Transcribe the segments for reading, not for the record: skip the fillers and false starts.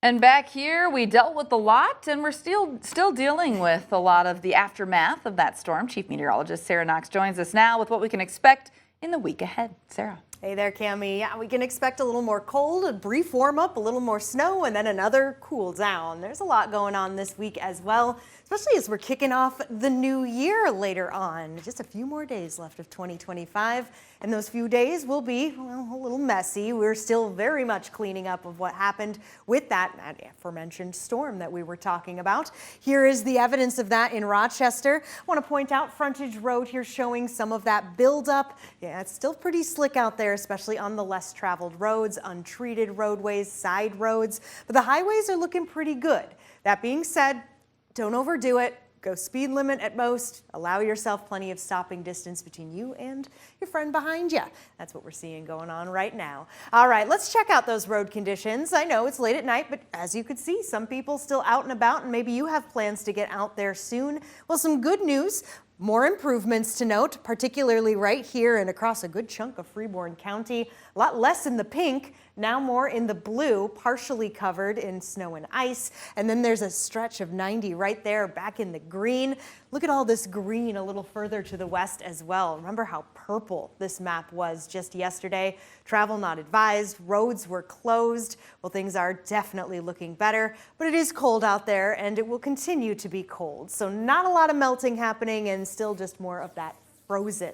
And back here, we dealt with a lot, and we're still dealing with a lot of the aftermath of that storm. Chief Meteorologist Sarah Knox joins us now with what we can expect in the week ahead. Sarah. Hey there, Cami. Yeah, we can expect a little more cold, a brief warm up, a little more snow, and then another cool down. There's a lot going on this week as well, especially as we're kicking off the new year later on. Just a few more days left of 2025, and those few days will be, well, a little messy. We're still very much cleaning up of what happened with that aforementioned storm that we were talking about. Here is the evidence of that in Rochester. I want to point out Frontage Road here showing some of that buildup. Yeah, it's still pretty slick out there, especially on the less traveled roads, untreated roadways, side roads, but the highways are looking pretty good. That being said, don't overdo it. Go speed limit at most. Allow yourself plenty of stopping distance between you and your friend behind you. That's what we're seeing going on right now. All right, let's check out those road conditions. I know it's late at night, but as you could see, some people still out and about, and maybe you have plans to get out there soon. Well, some good news. More improvements to note, particularly right here and across a good chunk of Freeborn County. A lot less in the pink, now more in the blue, partially covered in snow and ice. And then there's a stretch of 90 right there back in the green. Look at all this green a little further to the west as well. Remember how purple this map was just yesterday. Travel not advised, roads were closed. Well, things are definitely looking better, but it is cold out there and it will continue to be cold. So not a lot of melting happening and still just more of that frozen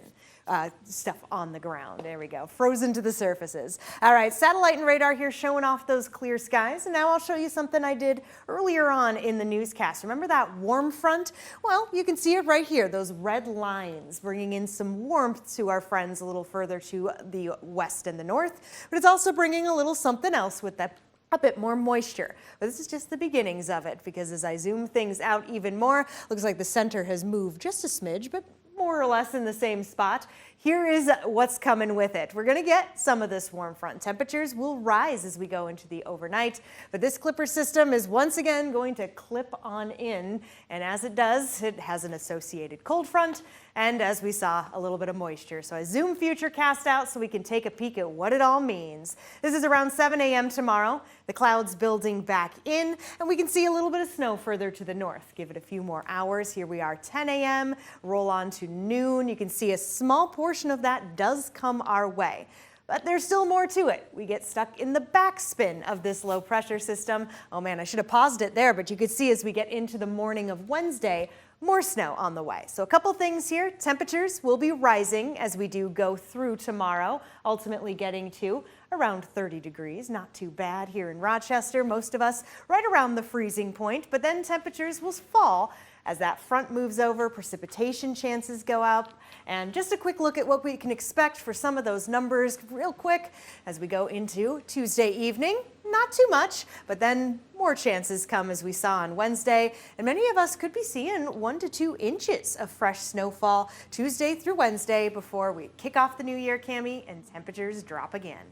stuff on the ground. There we go. Frozen to the surfaces. All right, satellite and radar here showing off those clear skies. And now I'll show you something I did earlier on in the newscast. Remember that warm front? Well, you can see it right here, those red lines bringing in some warmth to our friends a little further to the west and the north. But it's also bringing a little something else with that, a bit more moisture. But this is just the beginnings of it, because as I zoom things out even more, looks like the center has moved just a smidge, but more or less in the same spot. Here is what's coming with it. We're going to get some of this warm front. Temperatures will rise as we go into the overnight, but this clipper system is once again going to clip on in, and as it does, it has an associated cold front, and as we saw, a little bit of moisture. So I zoom futurecast out so we can take a peek at what it all means. This is around 7 a.m. tomorrow. The clouds building back in, and we can see a little bit of snow further to the north. Give it a few more hours. Here we are, 10 a.m., roll on to noon. You can see a small portion of that does come our way. But there's still more to it. We get stuck in the backspin of this low pressure system. Oh man, I should have paused it there, but you could see as we get into the morning of Wednesday, more snow on the way. So a couple things here. Temperatures will be rising as we do go through tomorrow, ultimately getting to around 30 degrees. Not too bad here in Rochester. Most of us right around the freezing point, but then temperatures will fall as that front moves over, precipitation chances go up. And just a quick look at what we can expect for some of those numbers real quick as we go into Tuesday evening. Not too much, but then more chances come as we saw on Wednesday. And many of us could be seeing 1 to 2 inches of fresh snowfall Tuesday through Wednesday before we kick off the new year, Cami, and temperatures drop again.